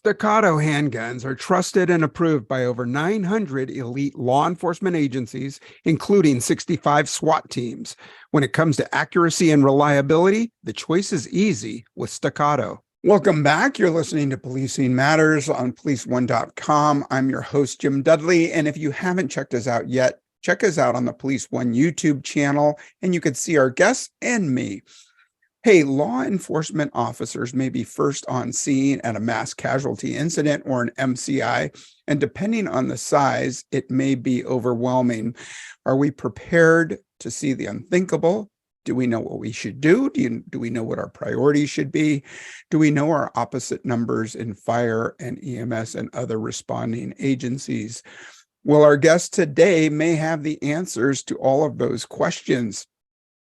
Staccato handguns are trusted and approved by over 900 elite law enforcement agencies, including 65 SWAT teams. When it comes to accuracy and reliability, the choice is easy with Staccato. Welcome back. You're listening to Policing Matters on policeone.com. I'm your host, Jim Dudley. And if you haven't checked us out yet, check us out on the Police One YouTube channel, and you can see our guests and me. Hey, law enforcement officers may be first on scene at a mass casualty incident or an MCI, and depending on the size, it may be overwhelming. Are we prepared to see the unthinkable? Do we know what we should do? Do we know what our priorities should be? Do we know our opposite numbers in fire and EMS and other responding agencies? Well, our guests today may have the answers to all of those questions.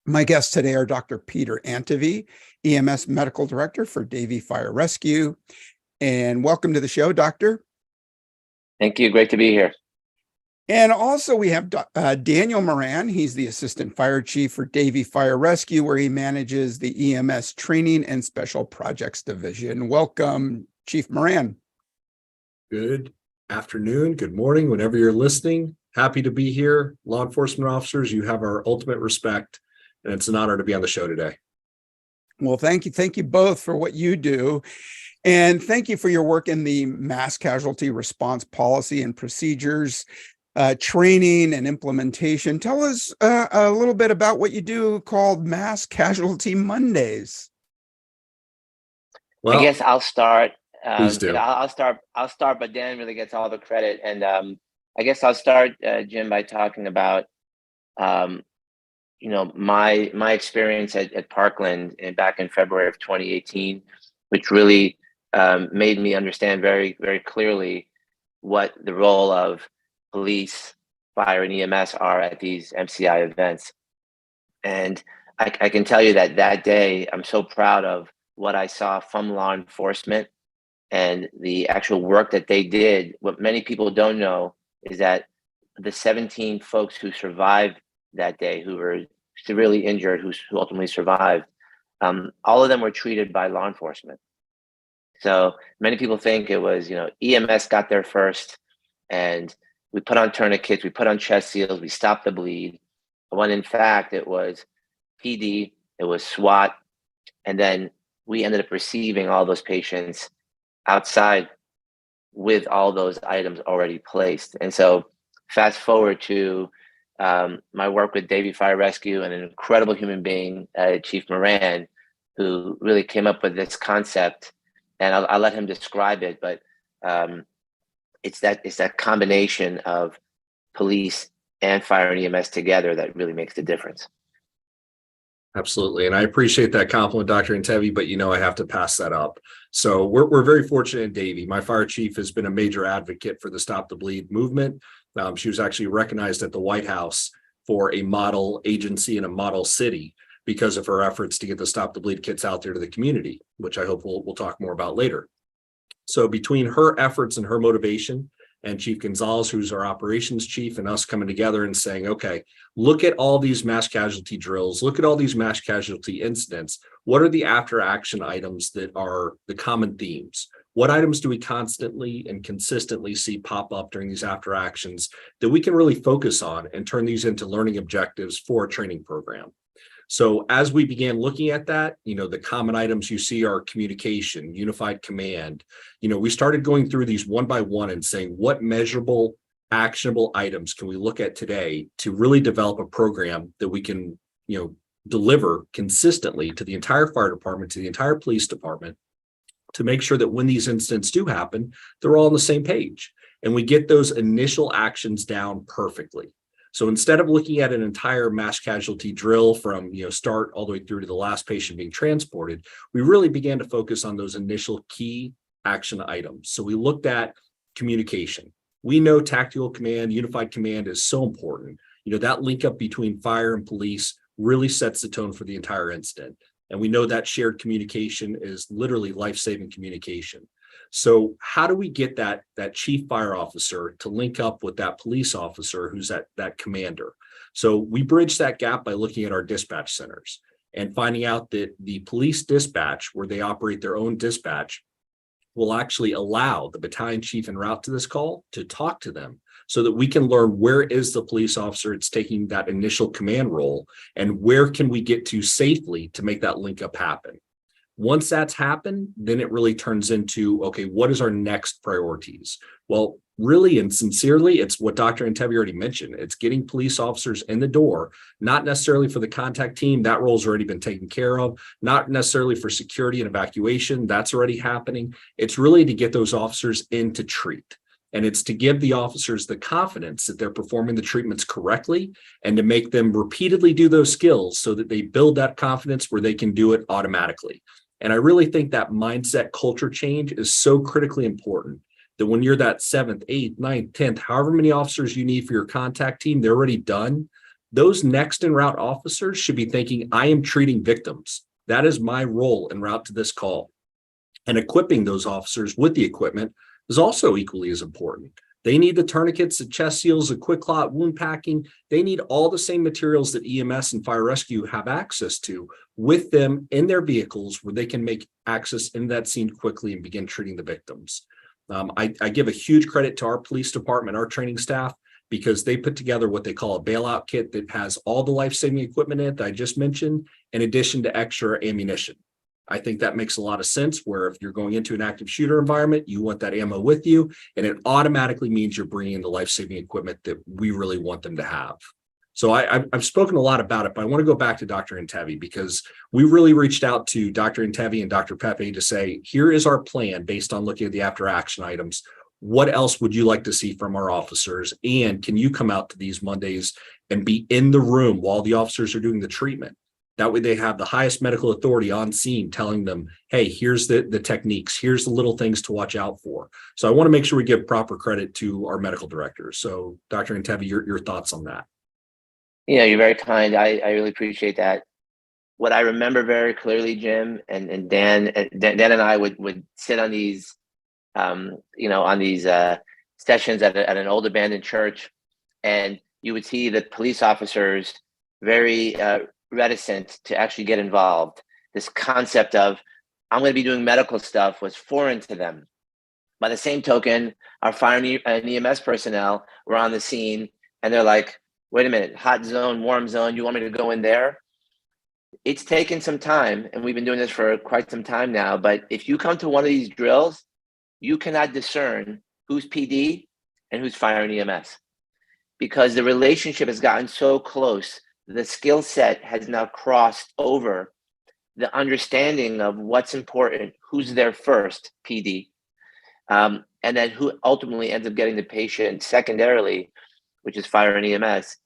My guests today are Dr. Peter Antevy, EMS Medical Director for Davie Fire Rescue. And welcome to the show, Doctor. Thank you. Great to be here. And also we have Daniel Moran. He's the Assistant Fire Chief for Davie Fire Rescue, where he manages the EMS Training and Special Projects Division. Welcome, Chief Moran. Good afternoon, good morning, whenever you're listening. Happy to be here. Law enforcement officers, you have our ultimate respect. And it's an honor to be on the show today. Well, thank you. Thank you both for what you do. And thank you for your work in the mass casualty response policy and procedures, training and implementation. Tell us a little bit about what you do called Mass Casualty Mondays. Well, I guess I'll start. Please do. I'll start, but Dan really gets all the credit. And I guess I'll start, Jim, by talking about my experience at Parkland back in February of 2018, which really made me understand very, very clearly what the role of police, fire, and EMS are at these MCI events. And I can tell you that day, I'm so proud of what I saw from law enforcement and the actual work that they did. What many people don't know is that the 17 folks who survived that day, who were severely injured, who ultimately survived, all of them were treated by law enforcement. So many people think it was, EMS got there first, and we put on tourniquets, we put on chest seals, we stopped the bleed. When in fact it was PD, it was SWAT, and then we ended up receiving all those patients outside with all those items already placed. And so fast forward to my work with Davie Fire Rescue and an incredible human being, Chief Moran, who really came up with this concept, and I'll let him describe it. But it's that combination of police and fire and EMS together that really makes the difference. Absolutely. And I appreciate that compliment, Dr. Antevy, but I have to pass that up. So we're very fortunate in Davie. My fire chief has been a major advocate for the Stop the Bleed movement. She was actually recognized at the White House for a model agency in a model city because of her efforts to get the Stop the Bleed kits out there to the community, which I hope we'll talk more about later. So between her efforts and her motivation, and Chief Gonzalez, who's our operations chief, and us coming together and saying, okay, look at all these mass casualty drills, look at all these mass casualty incidents. What are the after action items that are the common themes? What items do we constantly and consistently see pop up during these after actions that we can really focus on and turn these into learning objectives for a training program? So as we began looking at that, the common items you see are communication, unified command. We started going through these one by one and saying, what measurable, actionable items can we look at today to really develop a program that we can, deliver consistently to the entire fire department, to the entire police department, to make sure that when these incidents do happen, they're all on the same page and we get those initial actions down perfectly. So instead of looking at an entire mass casualty drill from start all the way through to the last patient being transported, we really began to focus on those initial key action items. So we looked at communication. We know tactical command, unified command is so important. That link up between fire and police really sets the tone for the entire incident. And we know that shared communication is literally life-saving communication. So how do we get that chief fire officer to link up with that police officer who's that commander? So we bridge that gap by looking at our dispatch centers and finding out that the police dispatch, where they operate their own dispatch, will actually allow the battalion chief en route to this call to talk to them so that we can learn where is the police officer it's taking that initial command role and where can we get to safely to make that link up happen. Once that's happened, then it really turns into, okay, what is our next priorities? Well, really and sincerely, it's what Dr. Intevi already mentioned. It's getting police officers in the door, not necessarily for the contact team. That role's already been taken care of. Not necessarily for security and evacuation. That's already happening. It's really to get those officers in to treat. And it's to give the officers the confidence that they're performing the treatments correctly and to make them repeatedly do those skills so that they build that confidence where they can do it automatically. And I really think that mindset culture change is so critically important that when you're that 7th, 8th, 9th, 10th, however many officers you need for your contact team, they're already done. Those next en route officers should be thinking, I am treating victims. That is my role en route to this call. And equipping those officers with the equipment is also equally as important. They need the tourniquets, the chest seals, the quick clot, wound packing. They need all the same materials that EMS and fire rescue have access to with them in their vehicles where they can make access in that scene quickly and begin treating the victims. I give a huge credit to our police department, our training staff, because they put together what they call a bailout kit that has all the life-saving equipment in it that I just mentioned, in addition to extra ammunition. I think that makes a lot of sense where if you're going into an active shooter environment, you want that ammo with you, and it automatically means you're bringing in the life-saving equipment that we really want them to have. So I've spoken a lot about it, but I want to go back to Dr. Intevi because we really reached out to Dr. Intevi and Dr. Pepe to say, here is our plan based on looking at the after action items. What else would you like to see from our officers? And can you come out to these Mondays and be in the room while the officers are doing the treatment? That way they have the highest medical authority on scene telling them, hey, here's the techniques, here's the little things to watch out for. So I want to make sure we give proper credit to our medical directors. So Dr. Intevi, your thoughts on that? Yeah, you're very kind. I really appreciate that. What I remember very clearly, Jim and Dan and I would sit on these, on these sessions at an old abandoned church, and you would see the police officers very reticent to actually get involved. This concept of I'm going to be doing medical stuff was foreign to them. By the same token, our fire and EMS personnel were on the scene, and they're like, wait a minute, hot zone, warm zone, you want me to go in there? It's taken some time, and we've been doing this for quite some time now, but if you come to one of these drills, you cannot discern who's PD and who's fire and EMS because the relationship has gotten so close. The skill set has now crossed over the understanding of what's important, who's there first, PD, and then who ultimately ends up getting the patient secondarily, which is fire and EMS.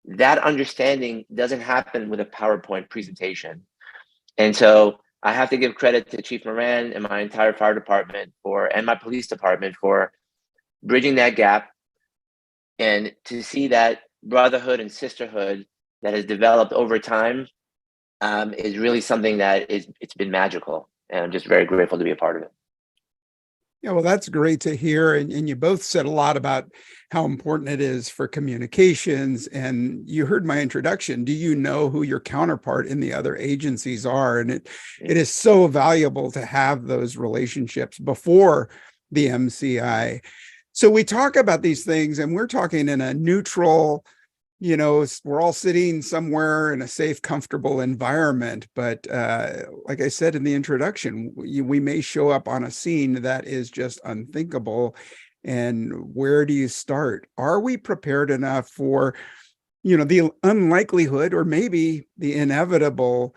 That understanding doesn't happen with a PowerPoint presentation. And so I have to give credit to Chief Moran and my entire fire department and my police department for bridging that gap, and to see that brotherhood and sisterhood that has developed over time is really something that it's been magical. And I'm just very grateful to be a part of it. Yeah, well, that's great to hear. And you both said a lot about how important it is for communications. And you heard my introduction. Do you know who your counterpart in the other agencies are? And it is so valuable to have those relationships before the MCI. So we talk about these things, and we're talking in a neutral, we're all sitting somewhere in a safe, comfortable environment. But like I said in the introduction, we may show up on a scene that is just unthinkable. And where do you start? Are we prepared enough for, the unlikelihood or maybe the inevitable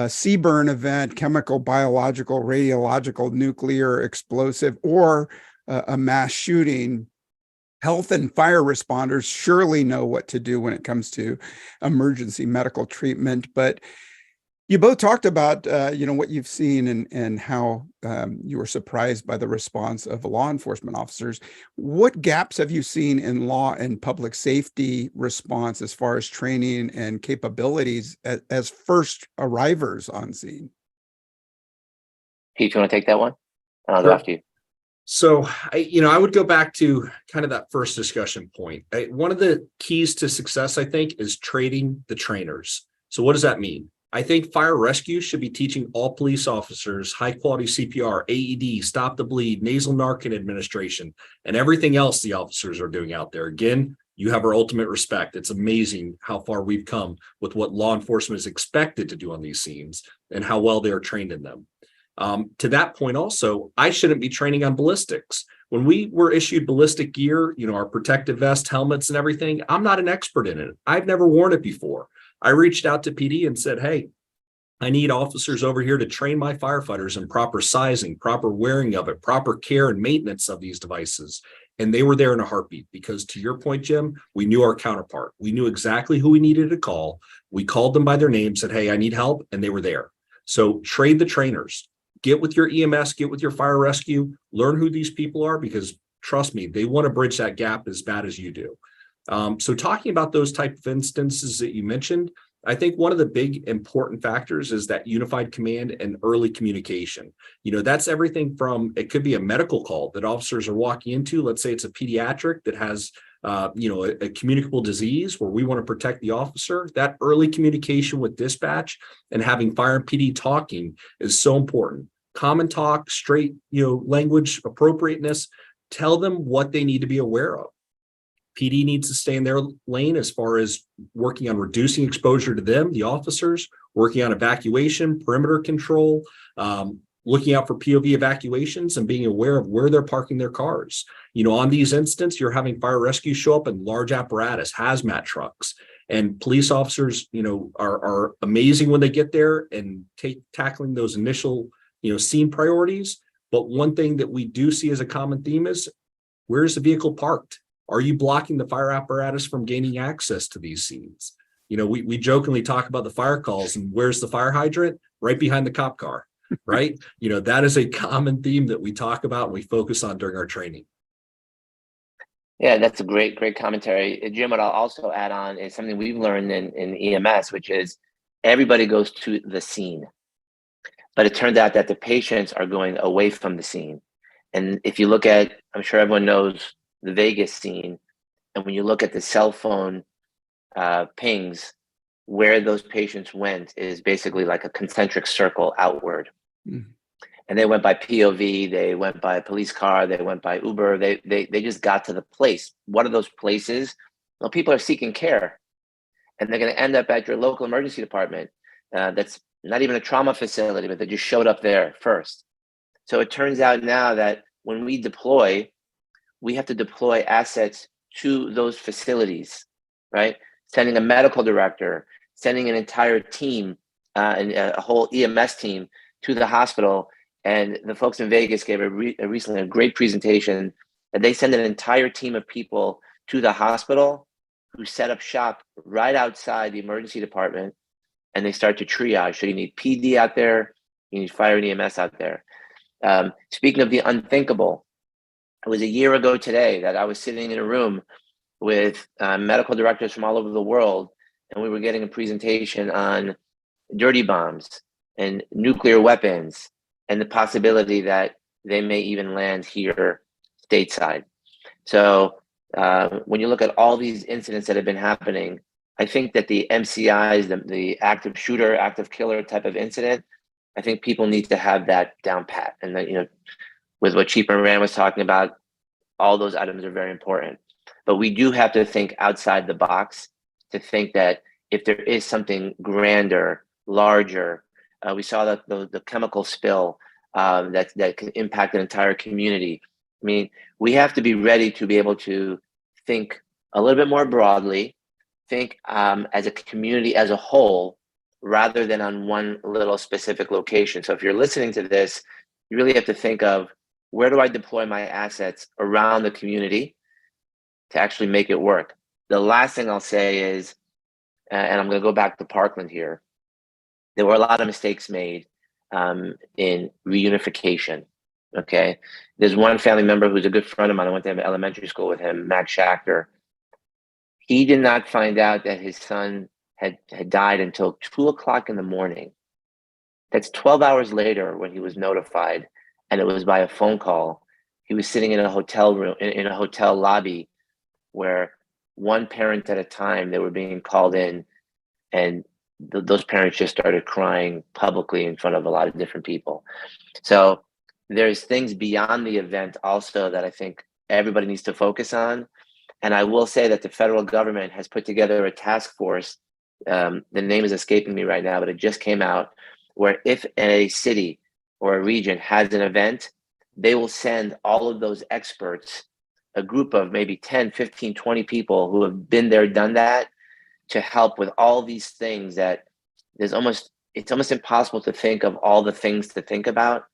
sea burn event, chemical, biological, radiological, nuclear, explosive, or a mass shooting? Health and fire responders surely know what to do when it comes to emergency medical treatment. But you both talked about, what you've seen and how you were surprised by the response of law enforcement officers. What gaps have you seen in law and public safety response as far as training and capabilities as first arrivers on scene? Pete, you want to take that one? I'll Sure. go after you. So, I would go back to kind of that first discussion point. One of the keys to success, I think, is trading the trainers. So what does that mean? I think fire rescue should be teaching all police officers high quality CPR, AED, stop the bleed, nasal Narcan administration, and everything else the officers are doing out there. Again, you have our ultimate respect. It's amazing how far we've come with what law enforcement is expected to do on these scenes and how well they are trained in them. To that point also, I shouldn't be training on ballistics. When we were issued ballistic gear, our protective vest, helmets, and everything, I'm not an expert in it. I've never worn it before. I reached out to PD and said, hey, I need officers over here to train my firefighters in proper sizing, proper wearing of it, proper care and maintenance of these devices. And they were there in a heartbeat because, to your point, Jim, we knew our counterpart. We knew exactly who we needed to call. We called them by their name, said, hey, I need help. And they were there. So trade the trainers. Get with your EMS, get with your fire rescue, learn who these people are, because trust me, they want to bridge that gap as bad as you do. So talking about those type of instances that you mentioned, I think one of the big important factors is that unified command and early communication. That's everything from, it could be a medical call that officers are walking into. Let's say it's a pediatric that has, a communicable disease where we want to protect the officer. That early communication with dispatch and having fire and PD talking is so important. Common talk, straight, language appropriateness, tell them what they need to be aware of. PD needs to stay in their lane as far as working on reducing exposure to them, the officers, working on evacuation, perimeter control, looking out for POV evacuations and being aware of where they're parking their cars. On these instances, you're having fire rescue show up in large apparatus, hazmat trucks, and police officers, are amazing when they get there and tackling those initial, scene priorities. But one thing that we do see as a common theme is, where's the vehicle parked? Are you blocking the fire apparatus from gaining access to these scenes? We jokingly talk about the fire calls and where's the fire hydrant? Right behind the cop car, right? That is a common theme that we talk about and we focus on during our training. Yeah, that's a great commentary. Jim, what I'll also add on is something we've learned in EMS, which is everybody goes to the scene. But it turned out that the patients are going away from the scene. And if you look at, I'm sure everyone knows the Vegas scene, and when you look at the cell phone pings, where those patients went is basically like a concentric circle outward. Mm-hmm. And they went by POV, they went by police car, they went by Uber, they just got to the place. What are those places? Well, people are seeking care, and they're going to end up at your local emergency department. That's not even a trauma facility, but they just showed up there first. So it turns out now that when we deploy, we have to deploy assets to those facilities, right? Sending a medical director, sending an entire team, and a whole EMS team to the hospital. And the folks in Vegas gave recently a great presentation that they send an entire team of people to the hospital who set up shop right outside the emergency department, and they start to triage. So you need PD out there, you need fire and EMS out there. Speaking of the unthinkable, it was a year ago today that I was sitting in a room with medical directors from all over the world, and we were getting a presentation on dirty bombs and nuclear weapons and the possibility that they may even land here stateside. So when you look at all these incidents that have been happening, I think that the MCIs, the active shooter, active killer type of incident, I think people need to have that down pat. And that, with what Chief Moran was talking about, all those items are very important. But we do have to think outside the box to think that if there is something grander, larger, we saw that the chemical spill that can impact an entire community. I mean, we have to be ready to be able to think a little bit more broadly, think as a community as a whole, rather than on one little specific location. So if you're listening to this, you really have to think of, where do I deploy my assets around the community to actually make it work? The last thing I'll say is, and I'm going to go back to Parkland here, there were a lot of mistakes made in reunification. Okay, there's one family member who's a good friend of mine. I went to elementary school with him, Max Schachter. He did not find out that his son had died until 2:00 in the morning. That's 12 hours later when he was notified, and it was by a phone call. He was sitting in a hotel room, in a hotel lobby, where one parent at a time, they were being called in, and those parents just started crying publicly in front of a lot of different people. So there's things beyond the event also that I think everybody needs to focus on. And I will say that the federal government has put together a task force. The name is escaping me right now, but it just came out, where if a city or a region has an event, they will send all of those experts, a group of maybe 10, 15, 20 people who have been there, done that, to help with all these things that it's almost impossible to think of all the things to think about.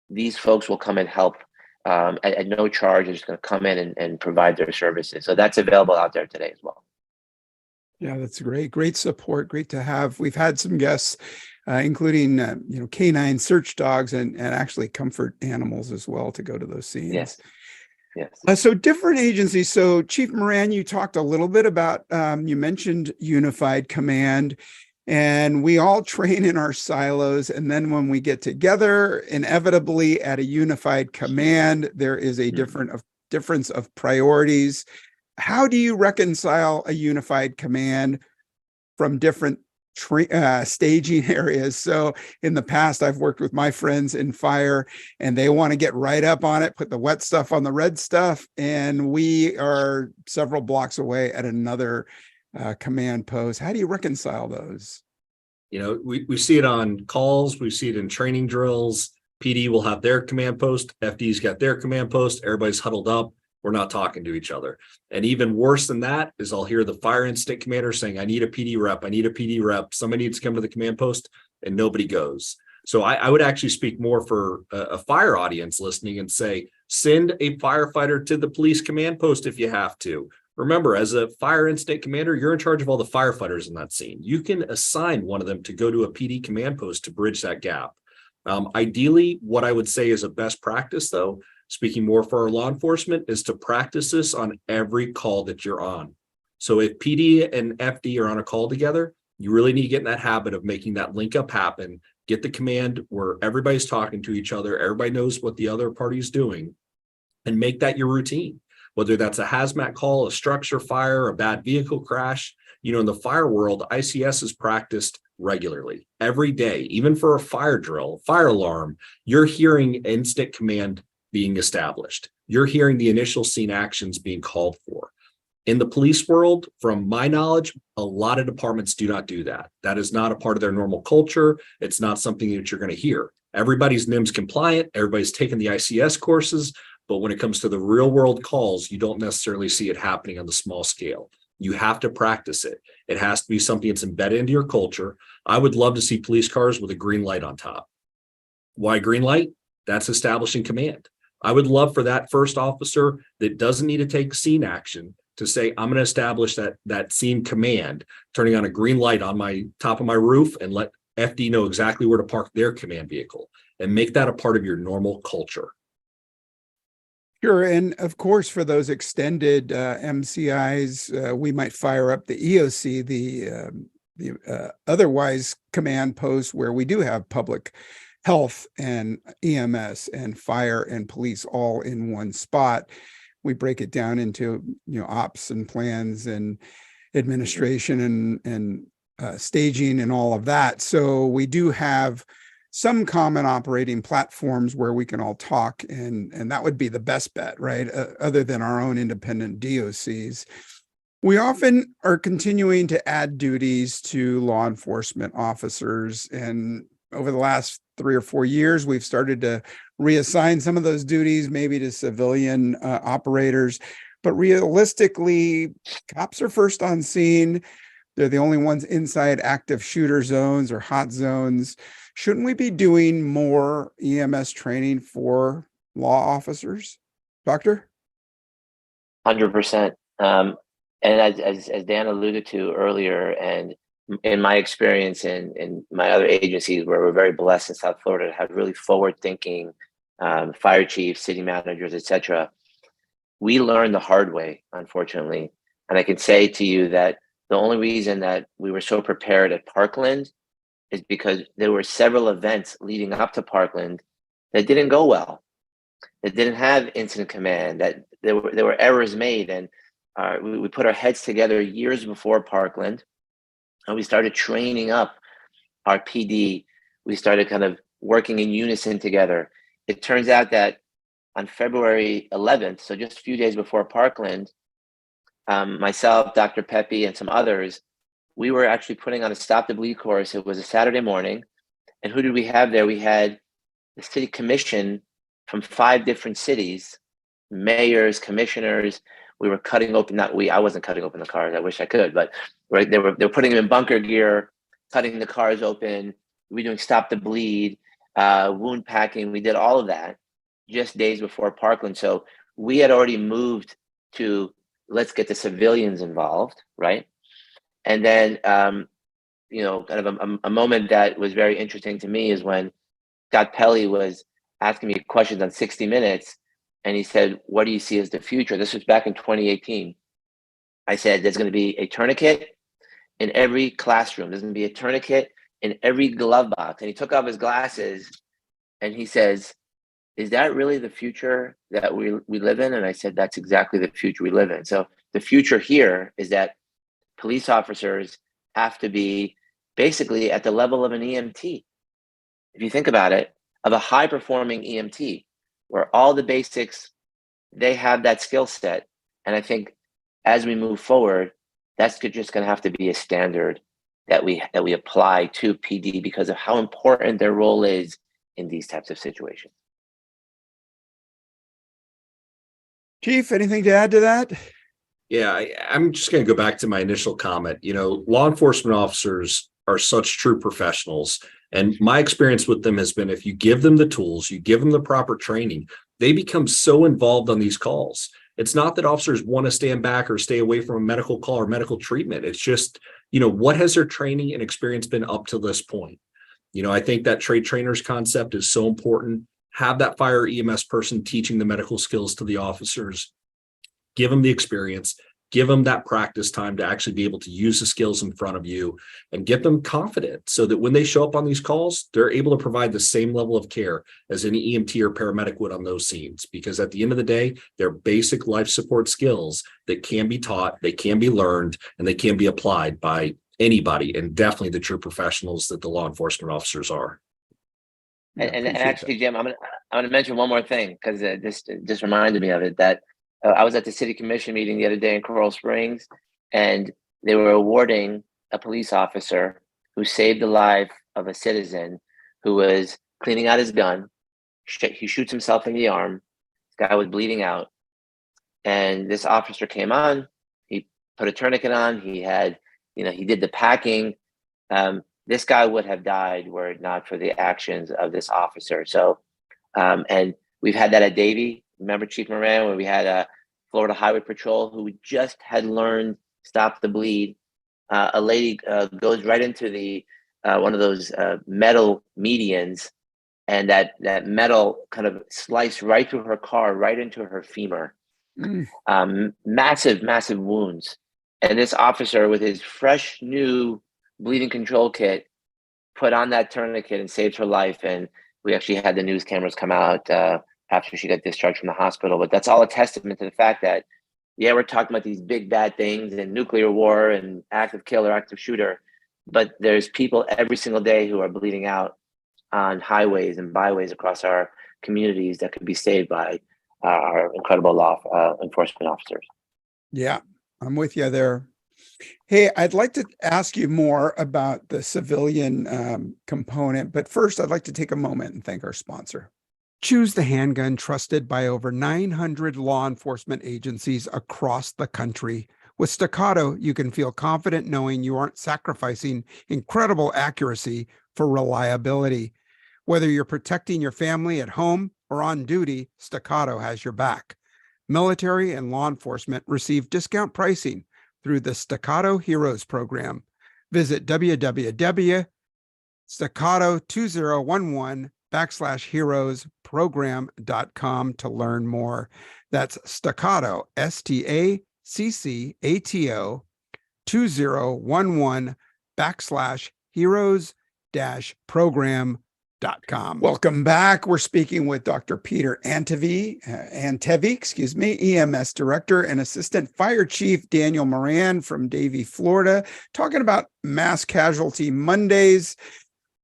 These folks will come and help at no charge. They're just going to come in and provide their services. So that's available out there today as well. Yeah, that's great. Great support. Great to have. We've had some guests, including canine search dogs and actually comfort animals as well to go to those scenes. Yes. Yes. So different agencies. So Chief Moran, you talked a little bit about, you mentioned unified command, and we all train in our silos. And then when we get together, inevitably at a unified command, there is a difference of priorities. How do you reconcile a unified command from different staging areas? So in the past, I've worked with my friends in fire, and they want to get right up on it, put the wet stuff on the red stuff, and we are several blocks away at another command post. How do you reconcile those? We see it on calls, we see it in training drills. PD will have their command post, FD's got their command post, everybody's huddled up. We're not talking to each other. And even worse than that is I'll hear the fire incident commander saying, I need a PD rep. I need a PD rep. Somebody needs to come to the command post, and nobody goes. So I would actually speak more for a fire audience listening and say, send a firefighter to the police command post if you have to. Remember, as a fire incident commander, you're in charge of all the firefighters in that scene. You can assign one of them to go to a PD command post to bridge that gap. Ideally, what I would say is a best practice, though, speaking more for our law enforcement, is to practice this on every call that you're on. So if PD and FD are on a call together, you really need to get in that habit of making that link up happen, get the command where everybody's talking to each other, everybody knows what the other party's doing, and make that your routine. Whether that's a hazmat call, a structure fire, a bad vehicle crash, in the fire world, ICS is practiced regularly every day. Even for a fire drill, fire alarm, you're hearing instant command being established. You're hearing the initial scene actions being called for. In the police world, from my knowledge, a lot of departments do not do that. That is not a part of their normal culture. It's not something that you're going to hear. Everybody's NIMS compliant. Everybody's taken the ICS courses. But when it comes to the real world calls, you don't necessarily see it happening on the small scale. You have to practice it. It has to be something that's embedded into your culture. I would love to see police cars with a green light on top. Why green light? That's establishing command. I would love for that first officer that doesn't need to take scene action to say, I'm going to establish that scene command, turning on a green light on my top of my roof, and let FD know exactly where to park their command vehicle, and make that a part of your normal culture. Sure. And of course, for those extended MCIs, we might fire up the EOC, the otherwise command post, where we do have public health and EMS and fire and police all in one spot. We break it down into, ops and plans and administration and staging and all of that. So we do have some common operating platforms where we can all talk, and that would be the best bet, right? Other than our own independent DOCs. We often are continuing to add duties to law enforcement officers, and over the last 3 or 4 years, we've started to reassign some of those duties, maybe to civilian operators. But realistically, cops are first on scene. They're the only ones inside active shooter zones or hot zones. Shouldn't we be doing more EMS training for law officers, Doctor? 100%. And as Dan alluded to earlier, and in my experience in my other agencies, where we're very blessed in South Florida to have really forward-thinking fire chiefs, city managers, etc., we learned the hard way, unfortunately. And I can say to you that the only reason that we were so prepared at Parkland is because there were several events leading up to Parkland that didn't go well, that didn't have incident command, that there were errors made. And we put our heads together years before Parkland. and we started training up our PD. We started kind of working in unison together. It turns out that on February 11th, so just a few days before Parkland, myself, Dr. Pepe, and some others, we were actually putting on a Stop the Bleed course. It was a Saturday morning. And who did we have there? We had the city commission from 5 different cities, mayors, commissioners. We were cutting open, I wasn't cutting open the cars. I wish I could, but right, they were putting them in bunker gear, cutting the cars open. We were doing Stop the Bleed, wound packing. We did all of that just days before Parkland. So we had already moved to, let's get the civilians involved, right? And then, kind of a moment that was very interesting to me is when Scott Pelley was asking me questions on 60 Minutes, and he said, what do you see as the future? This was back in 2018. I said, there's going to be a tourniquet in every classroom. There's going to be a tourniquet in every glove box. And he took off his glasses and he says, is that really the future that we live in? And I said, that's exactly the future we live in. So the future here is that police officers have to be basically at the level of an EMT. If you think about it, of a high performing EMT, where all the basics, they have that skill set. And I think as we move forward, that's just going to have to be a standard that we apply to PD because of how important their role is in these types of situations. Chief, anything to add to that? Yeah, I'm just going to go back to my initial comment. Law enforcement officers are such true professionals. And my experience with them has been if you give them the tools, you give them the proper training, they become so involved on these calls. It's not that officers want to stand back or stay away from a medical call or medical treatment. It's just, what has their training and experience been up to this point? I think that trade trainers concept is so important. Have that fire EMS person teaching the medical skills to the officers. Give them the experience, give them that practice time to actually be able to use the skills in front of you and get them confident so that when they show up on these calls, they're able to provide the same level of care as any EMT or paramedic would on those scenes. Because at the end of the day, they're basic life support skills that can be taught, they can be learned, and they can be applied by anybody, and definitely the true professionals that the law enforcement officers are. And actually, Jim, I'm gonna mention one more thing because this just reminded me of it. That I was at the city commission meeting the other day in Coral Springs, and they were awarding a police officer who saved the life of a citizen who was cleaning out his gun. He shoots himself in the arm. This guy was bleeding out, and this officer came on. He put a tourniquet on. He had, he did the packing. This guy would have died were it not for the actions of this officer. So, and we've had that at Davie. Remember Chief Moran, where we had a Florida Highway Patrol who just had learned Stop the Bleed. A lady goes right into the one of those metal medians, and that metal kind of sliced right through her car, right into her femur. Massive wounds. And this officer, with his fresh new bleeding control kit, put on that tourniquet and saved her life. And we actually had the news cameras come out after she got discharged from the hospital. But that's all a testament to the fact that, we're talking about these big bad things and nuclear war and active killer, active shooter, but there's people every single day who are bleeding out on highways and byways across our communities that could be saved by our incredible law enforcement officers. Yeah, I'm with you there. Hey, I'd like to ask you more about the civilian component, but first I'd like to take a moment and thank our sponsor. Choose the handgun trusted by over 900 law enforcement agencies across the country. With Staccato, you can feel confident knowing you aren't sacrificing incredible accuracy for reliability. Whether you're protecting your family at home or on duty, Staccato has your back. Military and law enforcement receive discount pricing through the Staccato Heroes program. Visit www.staccato2011/heroes program.com to learn more. That's Staccato, STACCATO 2011/heroes-program.com Welcome back. We're speaking with Dr. Peter Antevy, EMS Director, and Assistant Fire Chief Daniel Moran from Davie, Florida, talking about Mass Casualty Mondays.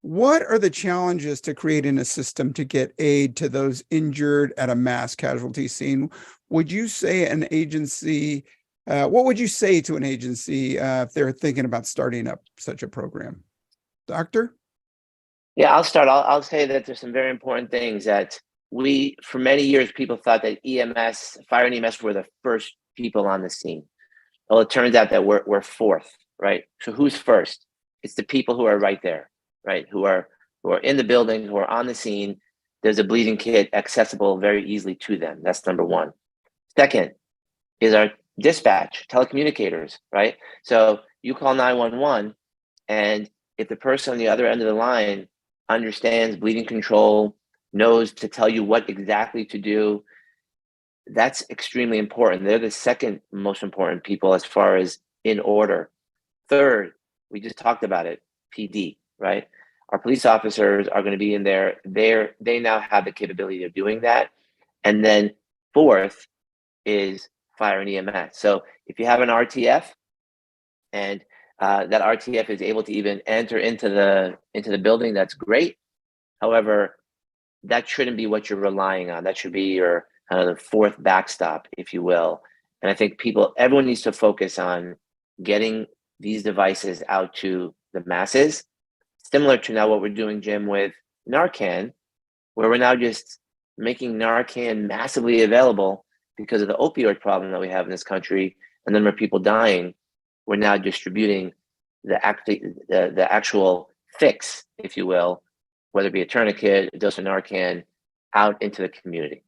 What are the challenges to creating a system to get aid to those injured at a mass casualty scene? Would you say an agency, what would you say to an agency if they're thinking about starting up such a program? Doctor? Yeah, I'll start. I'll say that there's some very important things that for many years, people thought that EMS, fire and EMS were the first people on the scene. Well, it turns out that we're fourth, right? So who's first? It's the people who are right there, right? Who are in the building, who are on the scene. There's a bleeding kit accessible very easily to them. That's number one. Second is our dispatch, telecommunicators, right? So you call 911, and if the person on the other end of the line understands bleeding control, knows to tell you what exactly to do, that's extremely important. They're the second most important people as far as in order. Third, we just talked about it, PD, right? Our police officers are going to be in there. They now have the capability of doing that. And then fourth is fire and EMS. So if you have an RTF and that RTF is able to even enter into the building, that's great. However, that shouldn't be what you're relying on. That should be your kind of the fourth backstop, if you will. And I think everyone needs to focus on getting these devices out to the masses, similar to now what we're doing, Jim, with Narcan, where we're now just making Narcan massively available because of the opioid problem that we have in this country, and then with people dying. We're now distributing the actual fix, if you will, whether it be a tourniquet, a dose of Narcan, out into the community.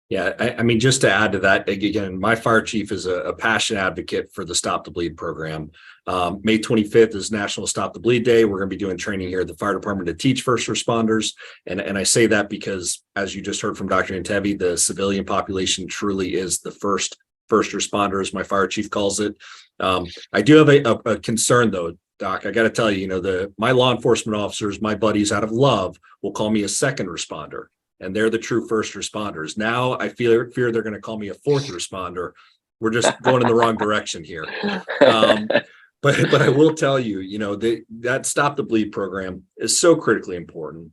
Yeah, I mean, just to add to that, again, my fire chief is a passionate advocate for the Stop the Bleed program. May 25th is National Stop the Bleed Day. We're going to be doing training here at the fire department to teach first responders. And I say that because, as you just heard from Dr. Antevy, the civilian population truly is the first responder, as my fire chief calls it. I do have a concern, though, Doc. I got to tell you, my law enforcement officers, my buddies, out of love, will call me a second responder. And they're the true first responders. Now I fear they're going to call me a fourth responder. We're just going in the wrong direction here. But I will tell you, that Stop the Bleed program is so critically important.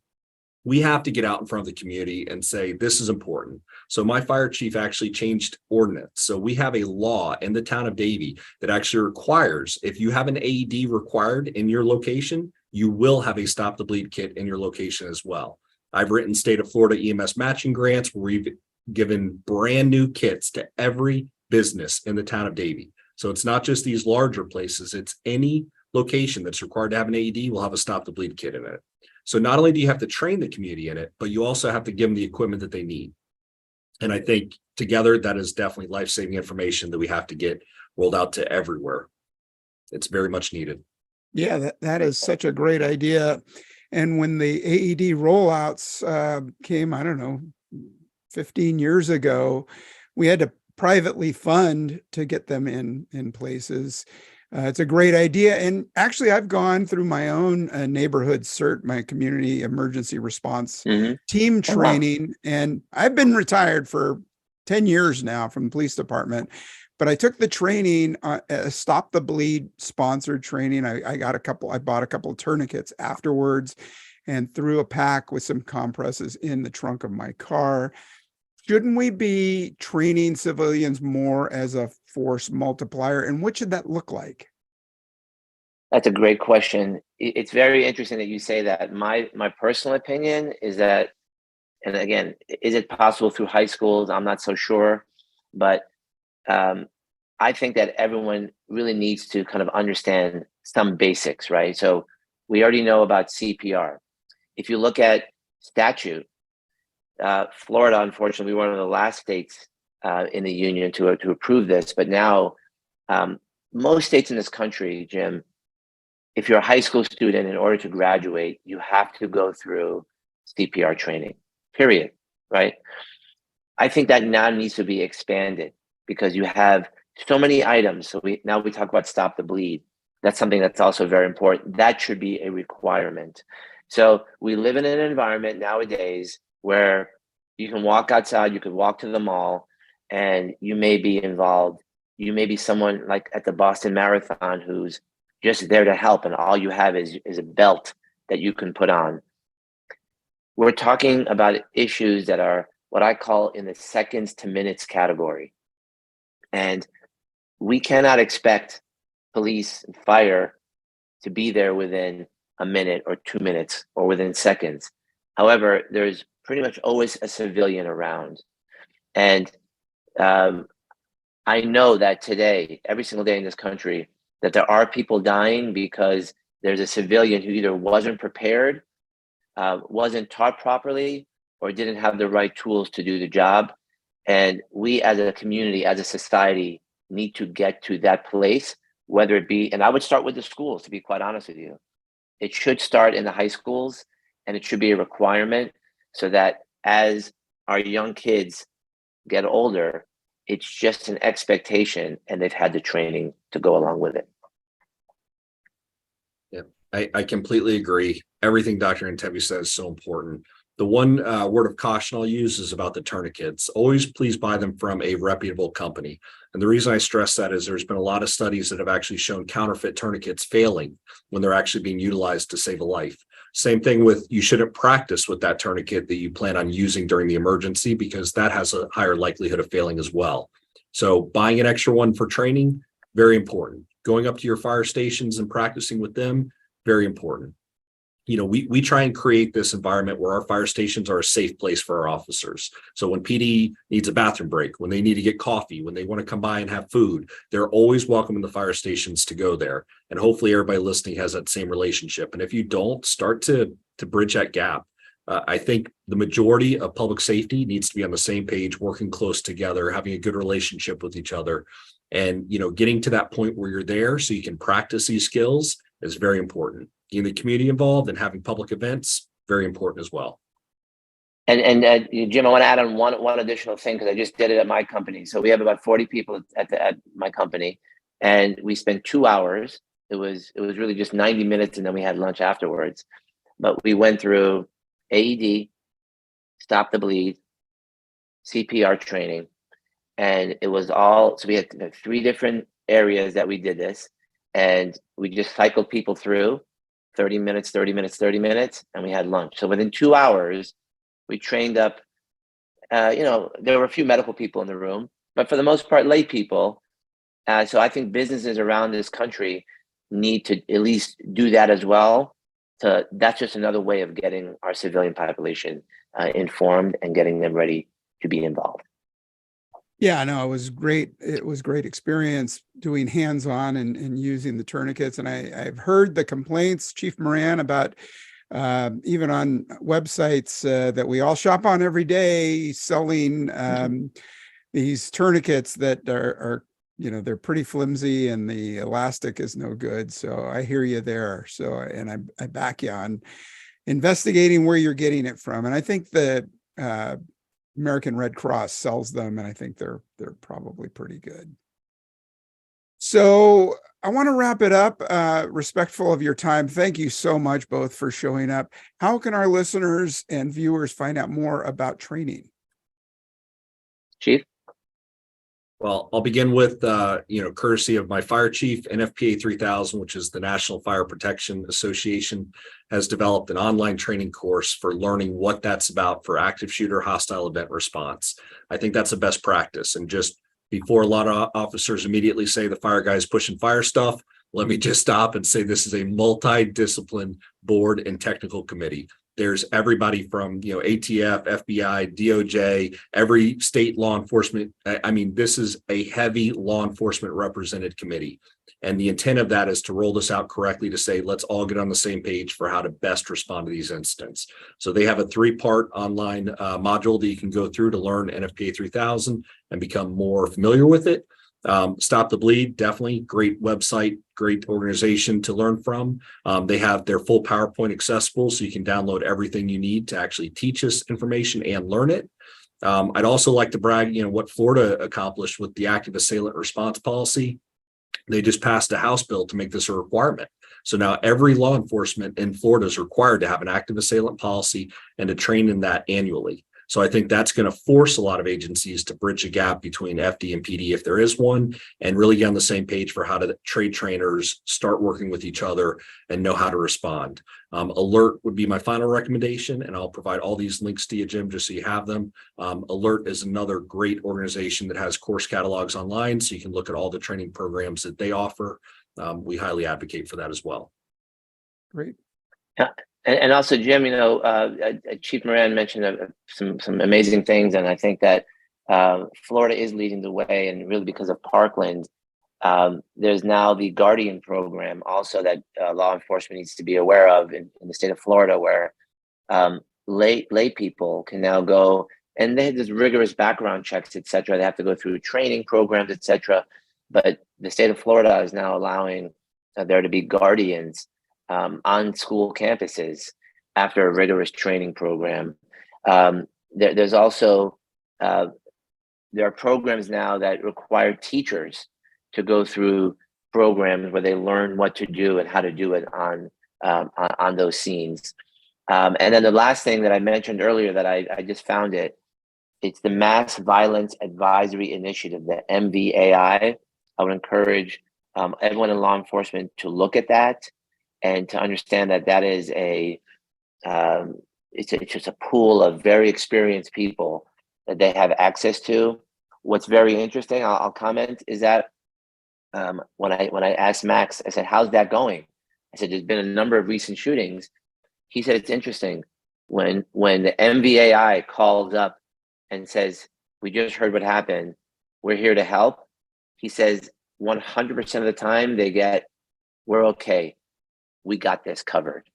We have to get out in front of the community and say, this is important. So my fire chief actually changed ordinance. So we have a law in the town of Davie that actually requires, if you have an AED required in your location, you will have a Stop the Bleed kit in your location as well. I've written state of Florida EMS matching grants where we've given brand new kits to every business in the town of Davie. So it's not just these larger places, it's any location that's required to have an AED will have a Stop the Bleed kit in it. So not only do you have to train the community in it, but you also have to give them the equipment that they need. And I think together that is definitely life-saving information that we have to get rolled out to everywhere. It's very much needed. Yeah, that is such a great idea. And when the AED rollouts came, I don't know, 15 years ago, we had to privately fund to get them in places. It's a great idea. And actually, I've gone through my own neighborhood CERT, my community emergency response team training. And I've been retired for 10 years now from the police department. But I took the training, Stop the Bleed sponsored training. I bought a couple of tourniquets afterwards and threw a pack with some compresses in the trunk of my car. Shouldn't we be training civilians more as a force multiplier? And what should that look like? That's a great question. It's very interesting that you say that. My personal opinion is that, and again, is it possible through high schools? I'm not so sure, but I think that everyone really needs to kind of understand some basics, right? So we already know about CPR. If you look at statute, Florida, unfortunately, one of the last states in the union to approve this, but now most states in this country, Jim, if you're a high school student, in order to graduate, you have to go through CPR training, period, right? I think that now needs to be expanded because you have so many items. So we talk about Stop the Bleed. That's something that's also very important. That should be a requirement. So we live in an environment nowadays where you can walk outside, you could walk to the mall, and you may be involved. You may be someone like at the Boston Marathon who's just there to help, and all you have is a belt that you can put on. We're talking about issues that are what I call in the seconds to minutes category. And we cannot expect police and fire to be there within a minute or 2 minutes or within seconds. However, there's pretty much always a civilian around. And I know that today, every single day in this country, that there are people dying because there's a civilian who either wasn't prepared, wasn't taught properly, or didn't have the right tools to do the job. And we as a community, as a society, need to get to that place, whether it be, and I would start with the schools, to be quite honest with you. It should start in the high schools, and it should be a requirement so that as our young kids get older, it's just an expectation and they've had the training to go along with it. Yeah, I completely agree. Everything Dr. Intevi says is so important. The one word of caution I'll use is about the tourniquets. Always please buy them from a reputable company. And the reason I stress that is there's been a lot of studies that have actually shown counterfeit tourniquets failing when they're actually being utilized to save a life. Same thing with, you shouldn't practice with that tourniquet that you plan on using during the emergency, because that has a higher likelihood of failing as well. So buying an extra one for training, very important. Going up to your fire stations and practicing with them, very important. You know, we try and create this environment where our fire stations are a safe place for our officers. So when PD needs a bathroom break, when they need to get coffee, when they want to come by and have food, they're always welcome in the fire stations to go there. And hopefully everybody listening has that same relationship. And if you don't, start to bridge that gap. I think the majority of public safety needs to be on the same page, working close together, having a good relationship with each other. And, you know, getting to that point where you're there so you can practice these skills is very important. Getting the community involved and having public events, very important as well. And Jim, I want to add on one additional thing, because I just did it at my company. So we have about 40 people at my company, and we spent 2 hours. It was really just 90 minutes, and then we had lunch afterwards. But we went through AED, stop the bleed, CPR training, and it was all. So we had 3 different areas that we did this, and we just cycled people through 30 minutes, 30 minutes, 30 minutes, and we had lunch. So within 2 hours, we trained up, there were a few medical people in the room, but for the most part, lay people. So I think businesses around this country need to at least do that as well. So that's just another way of getting our civilian population informed and getting them ready to be involved. Yeah, no, it was great. It was great experience doing hands-on and using the tourniquets. And I've heard the complaints, Chief Moran, about even on websites that we all shop on every day, selling these tourniquets that are, they're pretty flimsy and the elastic is no good. So I hear you there. So, and I back you on investigating where you're getting it from. And I think the American Red Cross sells them, and I think they're probably pretty good. So I want to wrap it up, respectful of your time. Thank you so much both for showing up. How can our listeners and viewers find out more about training? Chief? Well, I'll begin with, courtesy of my fire chief, NFPA 3000, which is the National Fire Protection Association, has developed an online training course for learning what that's about for active shooter hostile event response. I think that's a best practice. And just before a lot of officers immediately say the fire guy's pushing fire stuff, let me just stop and say this is a multi-discipline board and technical committee. There's everybody from, ATF, FBI, DOJ, every state law enforcement. I mean, this is a heavy law enforcement represented committee. And the intent of that is to roll this out correctly to say, let's all get on the same page for how to best respond to these incidents. So they have a 3-part online module that you can go through to learn NFPA 3000 and become more familiar with it. Stop the Bleed, definitely great website, great organization to learn from. They have their full PowerPoint accessible, so you can download everything you need to actually teach us information and learn it. I'd also like to brag, what Florida accomplished with the active assailant response policy. They just passed a House bill to make this a requirement. So now every law enforcement in Florida is required to have an active assailant policy and to train in that annually. So I think that's going to force a lot of agencies to bridge a gap between FD and PD, if there is one, and really get on the same page for how to trade trainers start working with each other and know how to respond. Alert would be my final recommendation, and I'll provide all these links to you, Jim, just so you have them. Alert is another great organization that has course catalogs online, so you can look at all the training programs that they offer. We highly advocate for that as well. Great. Yeah. And also, Jim, Chief Moran mentioned some amazing things, and I think that Florida is leading the way, and really because of Parkland, there's now the Guardian program also that law enforcement needs to be aware of in the state of Florida, where lay people can now go, and they have this rigorous background checks, et cetera. They have to go through training programs, et cetera. But the state of Florida is now allowing there to be guardians on school campuses after a rigorous training program. There's also, there are programs now that require teachers to go through programs where they learn what to do and how to do it on those scenes. And then the last thing that I mentioned earlier that I just found it's the Mass Violence Advisory Initiative, the MVAI. I would encourage everyone in law enforcement to look at that and to understand that that is it's just a pool of very experienced people that they have access to. What's very interesting, I'll comment, is that when I asked Max, I said, "How's that going?" I said, "There's been a number of recent shootings." He said, "It's interesting when the MVAI calls up and says, 'We just heard what happened. We're here to help.'" He says 100% of the time they get, "We're okay. We got this covered."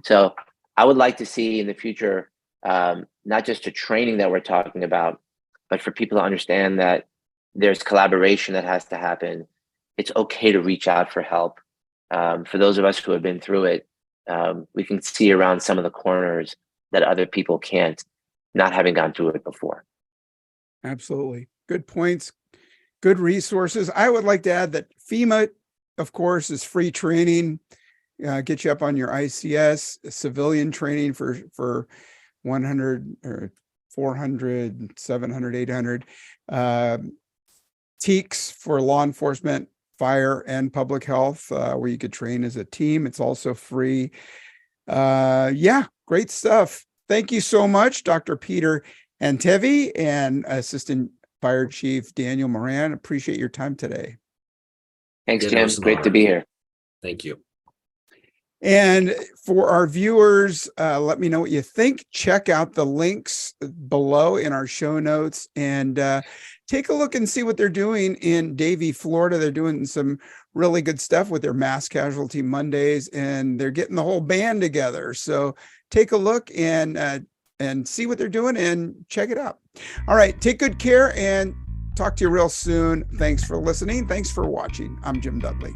So I would like to see in the future, not just the training that we're talking about, but for people to understand that there's collaboration that has to happen. It's okay to reach out for help. For those of us who have been through it, we can see around some of the corners that other people can't, not having gone through it before. Absolutely. Good points. Good resources. I would like to add that FEMA, of course, is free training. Get you up on your ICS, civilian training for 100 or 400, 700, 800. TEACS for law enforcement, fire, and public health, where you could train as a team. It's also free. Yeah, great stuff. Thank you so much, Dr. Peter Antevi and Assistant Fire Chief Daniel Moran. Appreciate your time today. Thanks, Jim. Great to be here. Thank you. And for our viewers, let me know what you think. Check out the links below in our show notes and take a look and see what they're doing in Davie, Florida. They're doing some really good stuff with their Mass Casualty Mondays, and they're getting the whole band together. So take a look and see what they're doing and check it out. All right, take good care and talk to you real soon. Thanks for listening. Thanks for watching. I'm Jim Dudley.